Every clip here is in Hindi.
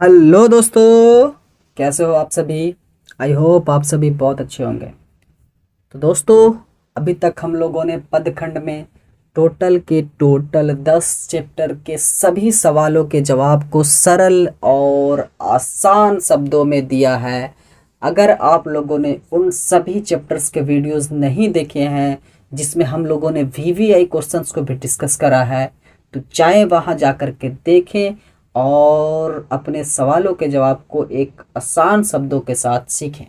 हेलो दोस्तों, कैसे हो आप सभी। आई होप आप सभी बहुत अच्छे होंगे। तो दोस्तों, अभी तक हम लोगों ने पदखंड में टोटल 10 चैप्टर के सभी सवालों के जवाब को सरल और आसान शब्दों में दिया है। अगर आप लोगों ने उन सभी चैप्टर्स के वीडियोस नहीं देखे हैं जिसमें हम लोगों ने वीवीआई क्वेश्चंस को भी डिस्कस करा है, तो चाहे वहां जाकर के देखें और अपने सवालों के जवाब को एक आसान शब्दों के साथ सीखें।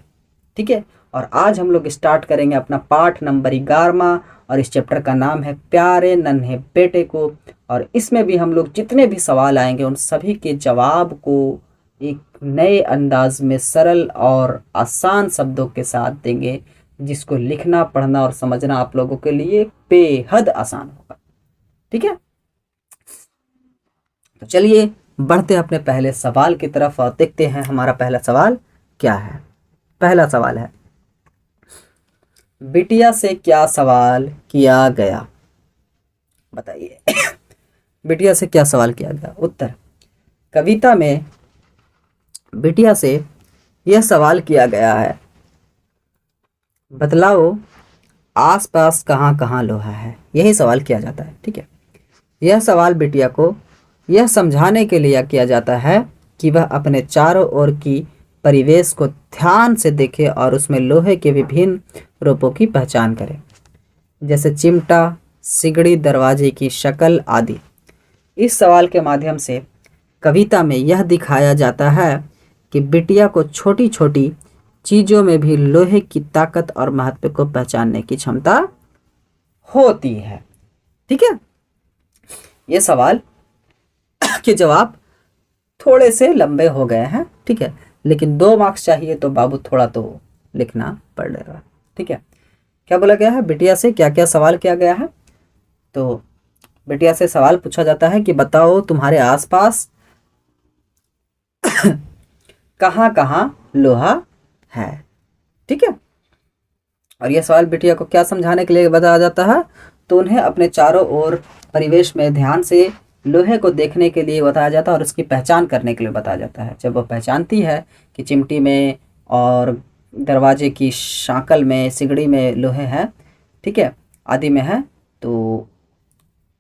ठीक है। और आज हम लोग स्टार्ट करेंगे अपना पाठ नंबर 11 और इस चैप्टर का नाम है प्यारे नन्हे बेटे को। और इसमें भी हम लोग जितने भी सवाल आएंगे उन सभी के जवाब को एक नए अंदाज में सरल और आसान शब्दों के साथ देंगे, जिसको लिखना पढ़ना और समझना आप लोगों के लिए बेहद आसान होगा। ठीक है। तो चलिए बढ़ते हैं अपने पहले सवाल की तरफ और देखते हैं हमारा पहला सवाल क्या है। पहला सवाल है, बिटिया से क्या सवाल किया गया। बताइए। बिटिया से क्या सवाल किया गया। उत्तर, कविता में बिटिया से यह सवाल किया गया है, बतलाओ आसपास कहाँ कहाँ लोहा है। यही सवाल किया जाता है। ठीक है। यह सवाल बिटिया को यह समझाने के लिए किया जाता है कि वह अपने चारों ओर की परिवेश को ध्यान से देखे और उसमें लोहे के विभिन्न रूपों की पहचान करे, जैसे चिमटा, सिगड़ी, दरवाजे की शक्ल आदि। इस सवाल के माध्यम से कविता में यह दिखाया जाता है कि बिटिया को छोटी छोटी चीज़ों में भी लोहे की ताकत और महत्व को पहचानने की क्षमता होती है। ठीक है। ये सवाल के जवाब थोड़े से लंबे हो गए हैं। ठीक है। लेकिन 2 मार्क्स चाहिए तो बाबू थोड़ा तो लिखना पड़ेगा। ठीक है। क्या बोला गया है, बिटिया से क्या क्या सवाल किया गया है। तो बिटिया से सवाल पूछा जाता है कि बताओ तुम्हारे आसपास कहाँ कहाँ लोहा है। ठीक है। और यह सवाल बिटिया को क्या समझाने के लिए बताया जाता है, तो उन्हें अपने चारों ओर परिवेश में ध्यान से लोहे को देखने के लिए बताया जाता है और उसकी पहचान करने के लिए बताया जाता है। जब वह पहचानती है कि चिमटी में और दरवाजे की शाकल में, सिगड़ी में लोहे हैं, ठीक है, आदि में है, तो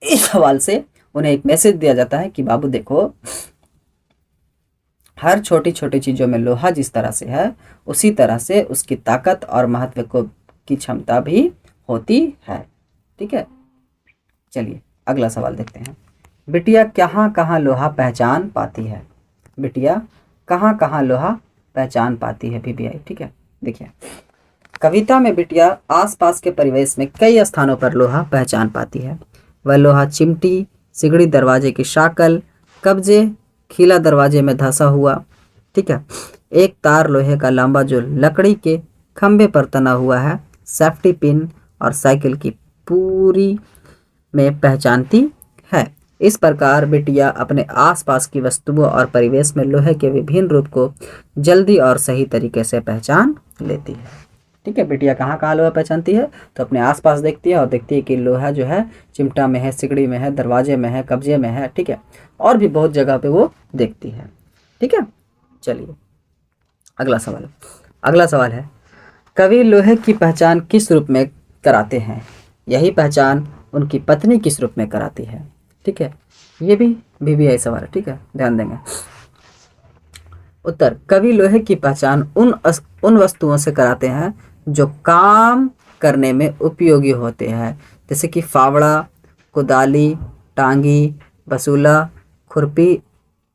इस सवाल से उन्हें एक मैसेज दिया जाता है कि बाबू देखो, हर छोटी छोटी चीज़ों में लोहा जिस तरह से है उसी तरह से उसकी ताकत और महत्व को की क्षमता भी होती है। ठीक है। चलिए अगला सवाल देखते हैं। बिटिया कहाँ कहाँ लोहा पहचान पाती है। बिटिया कहाँ कहाँ लोहा पहचान पाती है वीवीआई। ठीक है। देखिए, कविता में बिटिया आसपास के परिवेश में कई स्थानों पर लोहा पहचान पाती है। वह लोहा चिमटी, सिगड़ी, दरवाजे की शाकल, कब्जे, खीला दरवाजे में धंसा हुआ, ठीक है, एक तार लोहे का लंबा जो लकड़ी के खंभे पर तना हुआ है, सेफ्टी पिन और साइकिल की पूरी में पहचानती है। इस प्रकार बिटिया अपने आसपास की वस्तुओं और परिवेश में लोहे के विभिन्न रूप को जल्दी और सही तरीके से पहचान लेती है। ठीक है। बिटिया कहाँ कहाँ लोहा पहचानती है, तो अपने आसपास देखती है और देखती है कि लोहा जो है चिमटा में है, सिगड़ी में है, दरवाजे में है, कब्जे में है। ठीक है। और भी बहुत जगह पे वो देखती है। ठीक है। चलिए अगला सवाल है, कवि लोहे की पहचान किस रूप में कराते हैं। यही पहचान उनकी पत्नी किस रूप में कराती है। ठीक है। ये भी वीवीआई सवाल है। ठीक है, ध्यान देंगे। उत्तर, कवि लोहे की पहचान उन वस्तुओं से कराते हैं जो काम करने में उपयोगी होते हैं, जैसे कि फावड़ा, कुदाली, टांगी, बसूला, खुरपी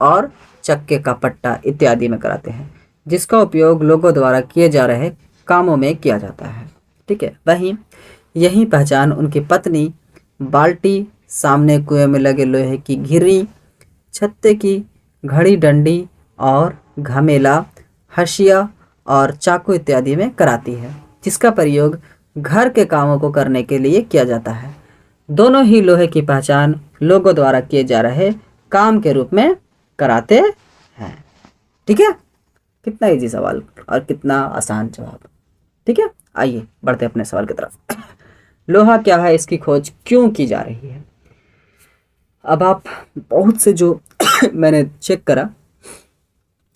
और चक्के का पट्टा इत्यादि में कराते हैं, जिसका उपयोग लोगों द्वारा किए जा रहे कामों में किया जाता है। ठीक है। वहीं यही पहचान उनकी पत्नी बाल्टी, सामने कुएं में लगे लोहे की घिरी, छत्ते की घड़ी डंडी और घमेला, हशिया और चाकू इत्यादि में कराती है, जिसका प्रयोग घर के कामों को करने के लिए किया जाता है। दोनों ही लोहे की पहचान लोगों द्वारा किए जा रहे काम के रूप में कराते हैं। ठीक है। कितना इजी सवाल और कितना आसान जवाब। ठीक है। आइए बढ़ते अपने सवाल की तरफ। लोहा क्या है, इसकी खोज क्यों की जा रही है। अब आप बहुत से जो मैंने चेक करा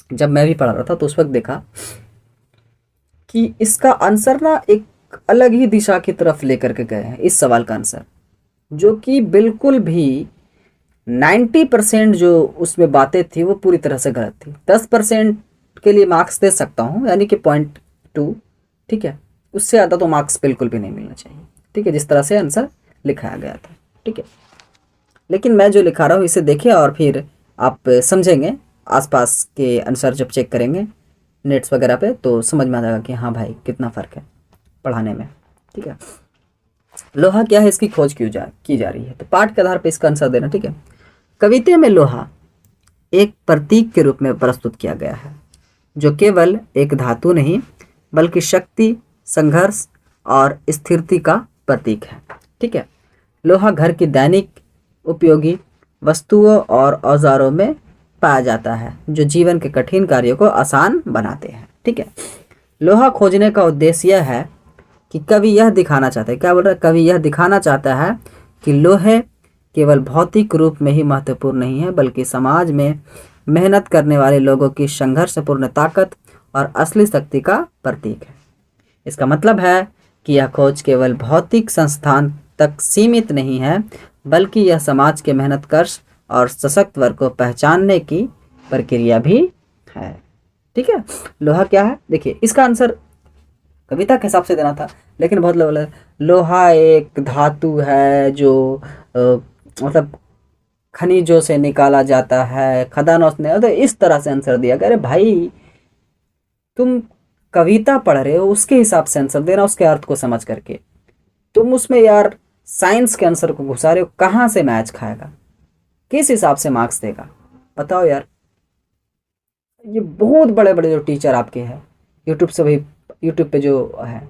जब मैं भी पढ़ रहा था तो उस वक्त देखा कि इसका आंसर ना एक अलग ही दिशा की तरफ लेकर के गए हैं इस सवाल का आंसर, जो कि बिल्कुल भी 90% जो उसमें बातें थी वो पूरी तरह से गलत थी। 10% के लिए मार्क्स दे सकता हूँ, यानी कि 0.2, ठीक है, उससे ज़्यादा तो मार्क्स बिल्कुल भी नहीं मिलना चाहिए, ठीक है, जिस तरह से आंसर लिखाया गया था, ठीक है। लेकिन मैं जो लिखा रहा हूँ इसे देखिए और फिर आप समझेंगे, आसपास के आंसर जब चेक करेंगे नेट्स वगैरह पे तो समझ में आ जाएगा कि हाँ भाई कितना फ़र्क है पढ़ाने में, ठीक है। लोहा क्या है, इसकी खोज की जा रही है, तो पाठ के आधार पर इसका आंसर देना, ठीक है। कविता में लोहा एक प्रतीक के रूप में प्रस्तुत किया गया है, जो केवल एक धातु नहीं बल्कि शक्ति, संघर्ष और स्थिरता का प्रतीक है, ठीक है। लोहा घर की दैनिक उपयोगी वस्तुओं और औजारों में पाया जाता है, जो जीवन के कठिन कार्यों को आसान बनाते हैं, ठीक है। लोहा खोजने का उद्देश्य यह है कि कवि यह दिखाना चाहता है, क्या बोल रहा है, कवि यह दिखाना चाहता है कि लोहे केवल भौतिक रूप में ही महत्वपूर्ण नहीं है, बल्कि समाज में मेहनत करने वाले लोगों की संघर्षपूर्ण ताकत और असली शक्ति का प्रतीक है। इसका मतलब है कि यह खोज केवल भौतिक संस्थान तक सीमित नहीं है, बल्कि यह समाज के मेहनतकश और सशक्त वर्ग को पहचानने की प्रक्रिया भी है, ठीक है। लोहा क्या है, देखिए इसका आंसर कविता के हिसाब से देना था, लेकिन बहुत लोग लोहा एक धातु है जो मतलब खनिजों से निकाला जाता है, खदानों से, तो इस तरह से आंसर दिया गया। अरे भाई तुम कविता पढ़ रहे हो, उसके हिसाब से आंसर देना, उसके अर्थ को समझ करके। तुम उसमें यार साइंस के आंसर को घुसा रहे हो, कहाँ से मैच खाएगा, किस हिसाब से मार्क्स देगा, बताओ यार। ये बहुत बड़े बड़े जो टीचर आपके हैं यूट्यूब से, भाई यूट्यूब पे जो है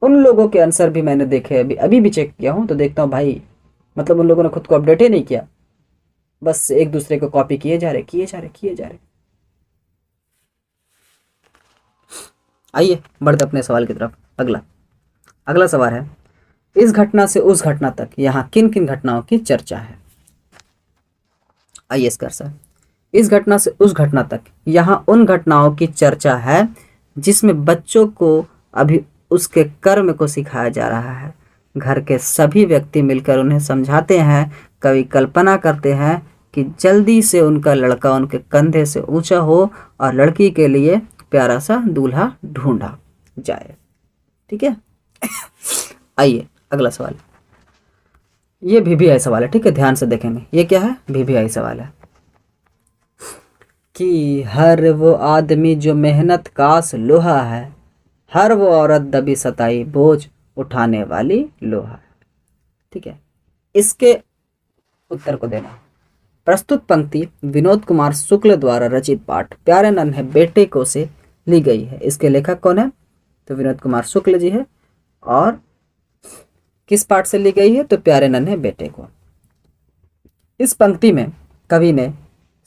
उन लोगों के आंसर भी मैंने देखे, अभी भी चेक किया हूँ, तो देखता हूँ भाई मतलब उन लोगों ने खुद को अपडेट ही नहीं किया, बस एक दूसरे को कॉपी किए जा रहे। आइए बढ़ते अपने सवाल की तरफ। अगला सवाल है, इस घटना से उस घटना तक यहाँ किन किन घटनाओं की चर्चा है। आइए इसका आंसर, इस घटना से उस घटना तक यहाँ उन घटनाओं की चर्चा है जिसमें बच्चों को अभी उसके कर्म को सिखाया जा रहा है। घर के सभी व्यक्ति मिलकर उन्हें समझाते हैं। कवि कल्पना करते हैं कि जल्दी से उनका लड़का उनके कंधे से ऊंचा हो और लड़की के लिए प्यारा सा दूल्हा ढूंढा जाए, ठीक है। आइए अगला सवाल, ये VVI सवाल है, ठीक है, ध्यान से देखेंगे। ये क्या है, VVI सवाल है कि हर वो आदमी जो मेहनत काश लोहा है, हर वो औरत दबी सताई बोझ उठाने वाली लोहा है, ठीक है। इसके उत्तर को देना। प्रस्तुत पंक्ति विनोद कुमार शुक्ल द्वारा रचित पाठ प्यारे नन्हे बेटे को से ली गई है। इसके लेखक कौन है, तो विनोद कुमार शुक्ल जी है। और किस पाठ से ली गई है, तो प्यारे नन्हे बेटे को। इस पंक्ति में कवि ने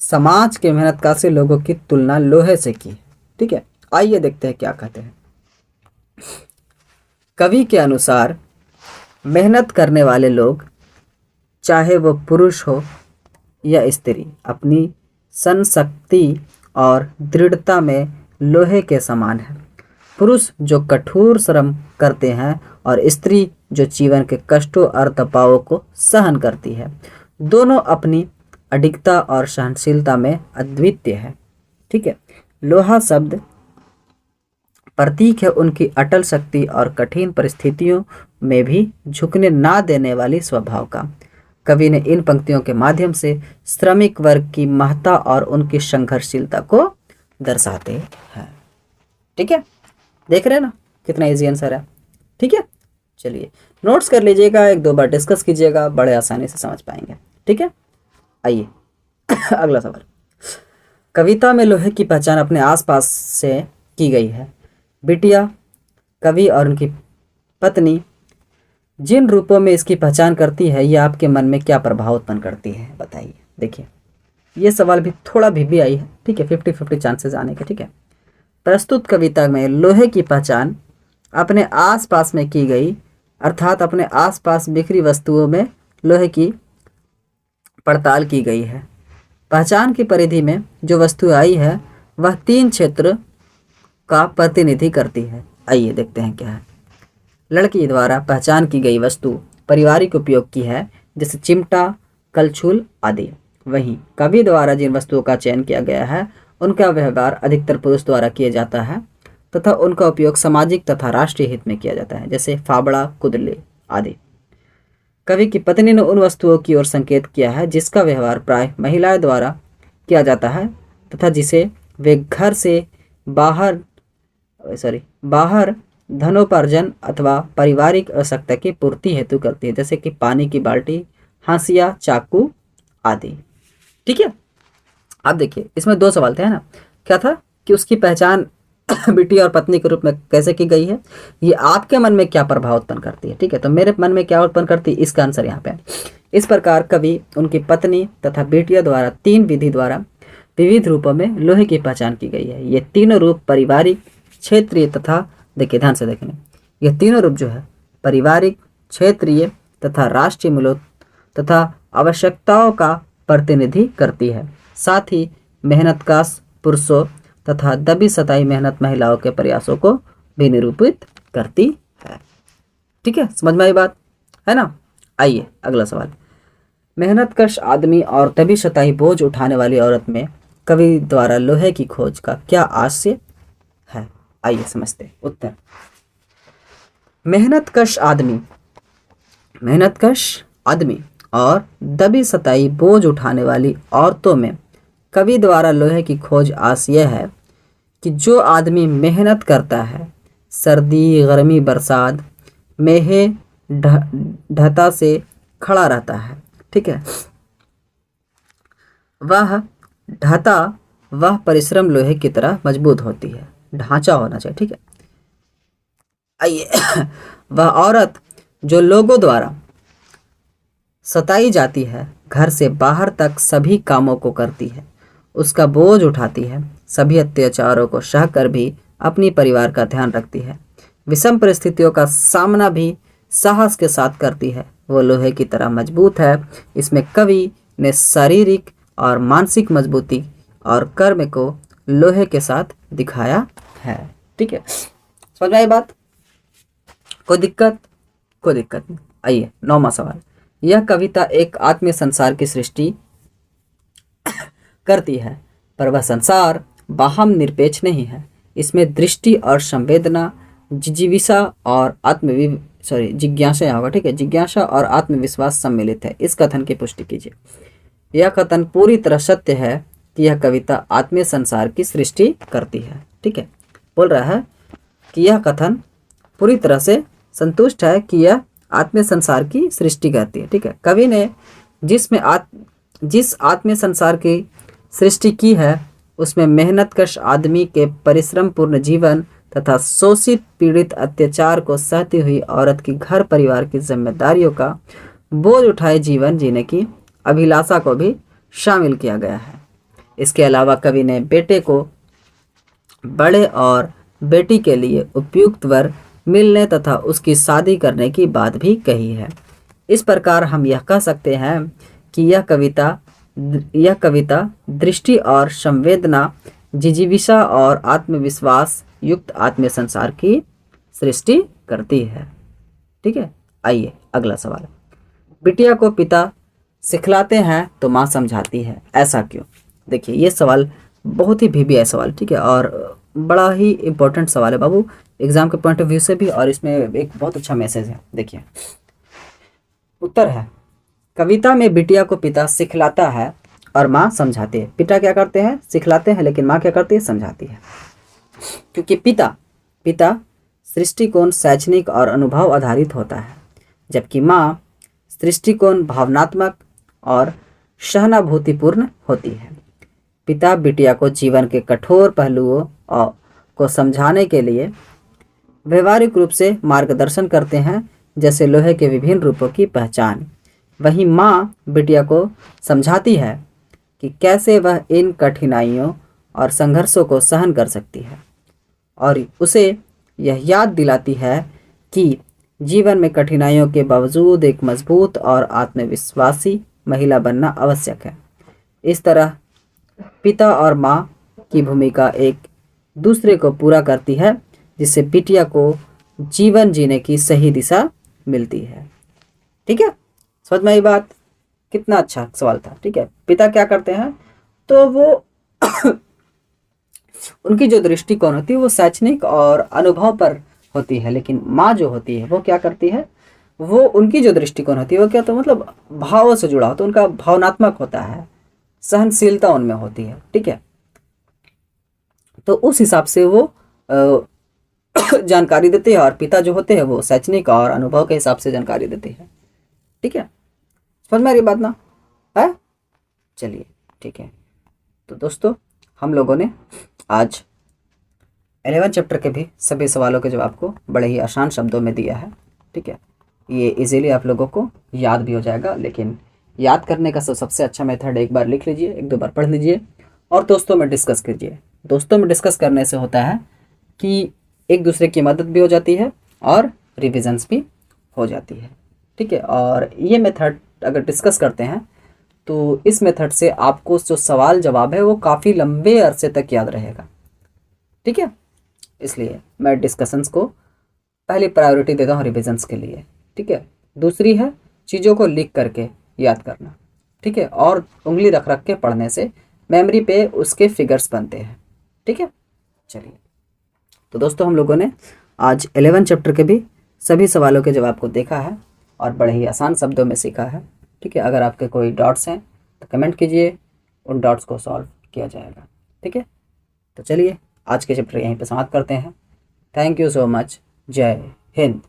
समाज के मेहनतकश लोगों की तुलना लोहे से की, ठीक है। आइए देखते हैं क्या कहते हैं। कवि के अनुसार मेहनत करने वाले लोग, चाहे वो पुरुष हो या स्त्री, अपनी संशक्ति और दृढ़ता में लोहे के समान है। पुरुष जो कठोर श्रम करते हैं और स्त्री जो जीवन के कष्टों और दबावों को सहन करती है, दोनों अपनी अडिगता और सहनशीलता में अद्वितीय है, ठीक है। लोहा शब्द प्रतीक है उनकी अटल शक्ति और कठिन परिस्थितियों में भी झुकने ना देने वाली स्वभाव का। कवि ने इन पंक्तियों के माध्यम से श्रमिक वर्ग की महत्ता और उनकी संघर्षशीलता को दर्शाते हैं, ठीक है। देख रहे हैं ना कितना इजी आंसर है, ठीक है। चलिए नोट्स कर लीजिएगा, एक दो बार डिस्कस कीजिएगा, बड़े आसानी से समझ पाएंगे, ठीक है। आइए अगला सवाल, कविता में लोहे की पहचान अपने आसपास से की गई है। बिटिया, कवि और उनकी पत्नी जिन रूपों में इसकी पहचान करती है, यह आपके मन में क्या प्रभाव उत्पन्न करती है, बताइए। देखिए ये सवाल भी थोड़ा VVI है, ठीक है, 50-50 चांसेस आने के, ठीक है। प्रस्तुत कविता में लोहे की पहचान अपने आसपास में की गई, अर्थात अपने आसपास बिखरी वस्तुओं में लोहे की पड़ताल की गई है। पहचान की परिधि में जो वस्तु आई है वह 3 क्षेत्र का प्रतिनिधि करती है। आइए देखते हैं क्या है। लड़की द्वारा पहचान की गई वस्तु पारिवारिक उपयोग की है, जैसे चिमटा, कलछुल आदि। वहीं कवि द्वारा जिन वस्तुओं का चयन किया गया है उनका व्यवहार अधिकतर पुरुष द्वारा किया जाता है तथा उनका उपयोग सामाजिक तथा राष्ट्रीय हित में किया जाता है, जैसे फावड़ा, कुदले आदि। कवि की पत्नी ने उन वस्तुओं की ओर संकेत किया है जिसका व्यवहार प्राय महिलाएं द्वारा किया जाता है तथा जिसे वे घर से बाहर धनोपार्जन अथवा पारिवारिक आवश्यकता की पूर्ति हेतु करती है, जैसे कि पानी की बाल्टी, हांसिया, चाकू आदि। ठीक है। अब देखिए इसमें 2 सवाल थे, है ना। क्या था कि उसकी पहचान बेटी और पत्नी के रूप में कैसे की गई है, ये आपके मन में क्या प्रभाव उत्पन्न करती है। ठीक है, तो मेरे मन में क्या उत्पन्न करती है, इसका आंसर यहाँ पे। इस प्रकार कवि उनकी पत्नी तथा बेटियों द्वारा 3 विधि द्वारा विविध रूपों में लोहे की पहचान की गई है। ये तीनों रूप पारिवारिक, क्षेत्रीय तथा, देखिए ध्यान से देखने, ये तीनों रूप जो है पारिवारिक, क्षेत्रीय तथा राष्ट्रीय मूल्यों तथा आवश्यकताओं का प्रतिनिधि करती है। साथ ही मेहनतकश पुरुषों तथा दबी सताई मेहनत महिलाओं के प्रयासों को भी निरूपित करती है। ठीक है, समझ में आई बात, है ना। आइए अगला सवाल। मेहनतकश आदमी और दबी सताई बोझ उठाने वाली औरत में कवि द्वारा लोहे की खोज का क्या आशय है। आइए समझते उत्तर। मेहनतकश आदमी और दबी सताई बोझ उठाने वाली औरतों में कवि द्वारा लोहे की खोज आशय है कि जो आदमी मेहनत करता है, सर्दी, गर्मी, बरसात, मेहे ढता से खड़ा रहता है। ठीक है, वह परिश्रम लोहे की तरह मजबूत होती है, ढांचा होना चाहिए। ठीक है। आइए वह औरत जो लोगों द्वारा सताई जाती है, घर से बाहर तक सभी कामों को करती है, उसका बोझ उठाती है, सभी अत्याचारों को सहकर भी अपनी परिवार का ध्यान रखती है, विषम परिस्थितियों का सामना भी साहस के साथ करती है, वो लोहे की तरह मजबूत है। इसमें कवि ने शारीरिक और मानसिक मजबूती और कर्म को लोहे के साथ दिखाया है। ठीक है, समझ में आई बात, कोई दिक्कत नहीं। आइए 9वां सवाल। यह कविता एक आत्मीय संसार की सृष्टि करती है, पर वह संसार बाह्य निरपेक्ष नहीं है। इसमें दृष्टि और संवेदना, जिज्ञासा और जिज्ञासा होगा। ठीक है, जिज्ञासा और आत्मविश्वास सम्मिलित है। इस कथन की पुष्टि कीजिए। यह कथन पूरी तरह सत्य है कि यह कविता आत्मीय संसार की सृष्टि करती है। ठीक है, बोल रहा है कि यह कथन पूरी तरह से संतुष्ट है कि यह आत्मीय संसार की सृष्टि करती है। ठीक है, कवि ने जिस आत्मीय संसार की सृष्टि की है उसमें मेहनतकश आदमी के परिश्रम पूर्ण जीवन तथा शोषित, पीड़ित, अत्याचार को सहती हुई औरत की घर परिवार की जिम्मेदारियों का बोझ उठाए जीवन जीने की अभिलाषा को भी शामिल किया गया है। इसके अलावा कवि ने बेटे को बड़े और बेटी के लिए उपयुक्त वर मिलने तथा उसकी शादी करने की बात भी कही है। इस प्रकार हम यह कह सकते हैं कि यह कविता दृष्टि और संवेदना, जिज्ञासा और आत्मविश्वास युक्त आत्मीय संसार की सृष्टि करती है। ठीक है, आइए अगला सवाल। बिटिया को पिता सिखलाते हैं तो माँ समझाती है, ऐसा क्यों। देखिए ये सवाल बहुत ही VVI सवाल, ठीक है, और बड़ा ही इम्पोर्टेंट सवाल है बाबू, एग्जाम के पॉइंट ऑफ व्यू से भी, और इसमें एक बहुत अच्छा मैसेज है। देखिए उत्तर है, कविता में बिटिया को पिता सिखलाता है और माँ समझाती है। पिता क्या करते हैं, सिखलाते हैं, लेकिन माँ क्या करती है, समझाती है। क्योंकि पिता सृष्टिकोण शैक्षणिक और अनुभव आधारित होता है, जबकि माँ दृष्टिकोण भावनात्मक और सहानुभूतिपूर्ण होती है। पिता बिटिया को जीवन के कठोर पहलुओं को समझाने के लिए व्यवहारिक रूप से मार्गदर्शन करते हैं, जैसे लोहे के विभिन्न रूपों की पहचान। वहीं माँ बिटिया को समझाती है कि कैसे वह इन कठिनाइयों और संघर्षों को सहन कर सकती है, और उसे यह याद दिलाती है कि जीवन में कठिनाइयों के बावजूद एक मजबूत और आत्मविश्वासी महिला बनना आवश्यक है। इस तरह पिता और माँ की भूमिका एक दूसरे को पूरा करती है, जिससे बिटिया को जीवन जीने की सही दिशा मिलती है। ठीक है, समझ में आई बात? कितना अच्छा सवाल था। ठीक है, पिता क्या करते हैं, तो वो उनकी जो दृष्टिकोण होती है वो शैक्षणिक और अनुभव पर होती है, लेकिन माँ जो होती है वो क्या करती है, वो उनकी जो दृष्टिकोण होती है वो क्या, तो मतलब भावों से जुड़ा होता है, उनका भावनात्मक होता है, सहनशीलता उनमें होती है। ठीक है, तो उस हिसाब से वो जानकारी देते हैं, और पिता जो होते हैं वो शैक्षणिक और अनुभव के हिसाब से जानकारी देते हैं। ठीक है, समझ में आ रही बात ना है? चलिए ठीक है, तो दोस्तों हम लोगों ने आज 11 चैप्टर के भी सभी सवालों के जवाब को बड़े ही आसान शब्दों में दिया है। ठीक है, ये इजीली आप लोगों को याद भी हो जाएगा, लेकिन याद करने का सबसे अच्छा मेथड, एक बार लिख लीजिए, एक दो बार पढ़ लीजिए और दोस्तों में डिस्कस कीजिए। दोस्तों में डिस्कस करने से होता है कि एक दूसरे की मदद भी हो जाती है और रिविजन्स भी हो जाती है। ठीक है, और ये मेथड अगर डिस्कस करते हैं तो इस मेथड से आपको जो सवाल जवाब है वो काफ़ी लंबे अरसे तक याद रहेगा। ठीक है, इसलिए मैं डिस्कशंस को पहली प्रायोरिटी देता हूँ रिविजन्स के लिए। ठीक है, दूसरी है चीज़ों को लिख करके याद करना। ठीक है, और उंगली रख रख के पढ़ने से मेमोरी पे उसके फिगर्स बनते हैं। ठीक है, चलिए तो दोस्तों हम लोगों ने आज 11 चैप्टर के भी सभी सवालों के जवाब को देखा है और बड़े ही आसान शब्दों में सीखा है। ठीक है, अगर आपके कोई डॉट्स हैं तो कमेंट कीजिए, उन डॉट्स को सॉल्व किया जाएगा। ठीक है, तो चलिए आज के चैप्टर यहीं पे समाप्त करते हैं। Thank you so much. जय हिंद।